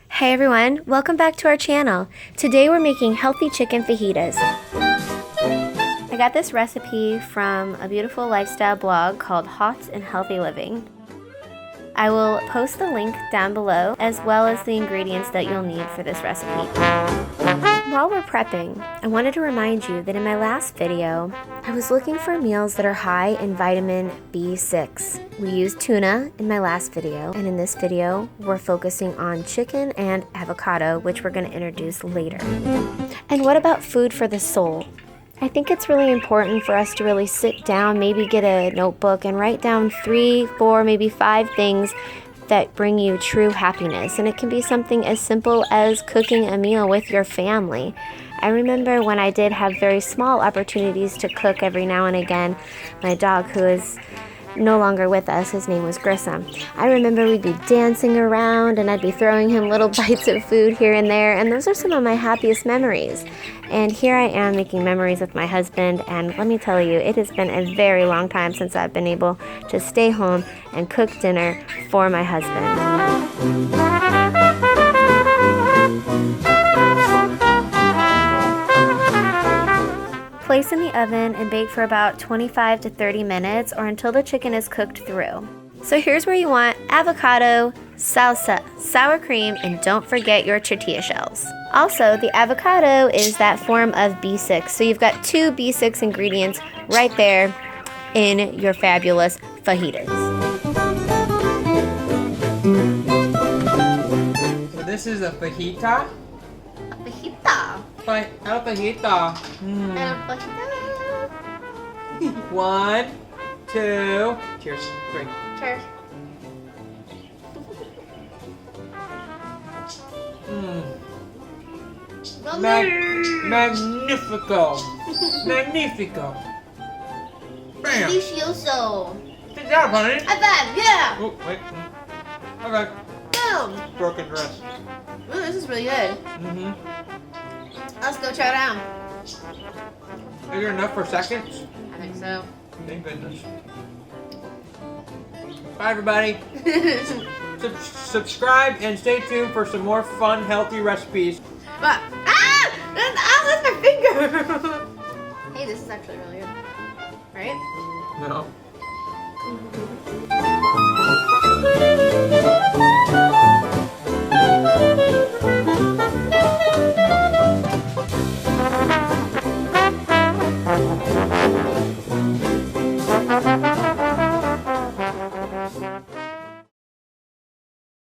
Hey everyone, welcome back to our channel. Today we're making healthy chicken fajitas. I got this recipe from a beautiful lifestyle blog called Hot and Healthy Living. I will post the link down below as well as the ingredients that you'll need for this recipe. While we're prepping, I wanted to remind you that in my last video, I was looking for meals that are high in vitamin B6. We used tuna in my last video, and in this video, we're focusing on chicken and avocado, which we're going to introduce later. And what about food for the soul? I think it's really important for us to really sit down, maybe get a notebook and write down 3, 4, maybe 5 things that bring you true happiness. And it can be something as simple as cooking a meal with your family. I remember when I did have very small opportunities to cook every now and again, my dog, who is no longer with us, his name was Grissom. I remember we'd be dancing around and I'd be throwing him little bites of food here and there, and those are some of my happiest memories. And here I am making memories with my husband, and let me tell you, it has been a very long time since I've been able to stay home and cook dinner for my husband. Place in the oven and bake for about 25 to 30 minutes or until the chicken is cooked through. So here's where you want avocado, salsa, sour cream, and don't forget your tortilla shells. Also, the avocado is that form of B6, so you've got 2 B6 ingredients right there in your fabulous fajitas. So this is a fajita. A fajita. El fajita. El fajita. 1, 2, cheers, 3. Cheers. Magnifico. Magnifico. Bam. Delicioso. Good job, honey. High five, yeah. Oh, wait. Okay. Boom. Broken dress. Ooh, this is really good. Let's go chow down. Is there enough for seconds? I think so. Thank goodness. Bye, everybody. Subscribe and stay tuned for some more fun, healthy recipes. But, that's my finger. Hey, this is actually really good. Right? No.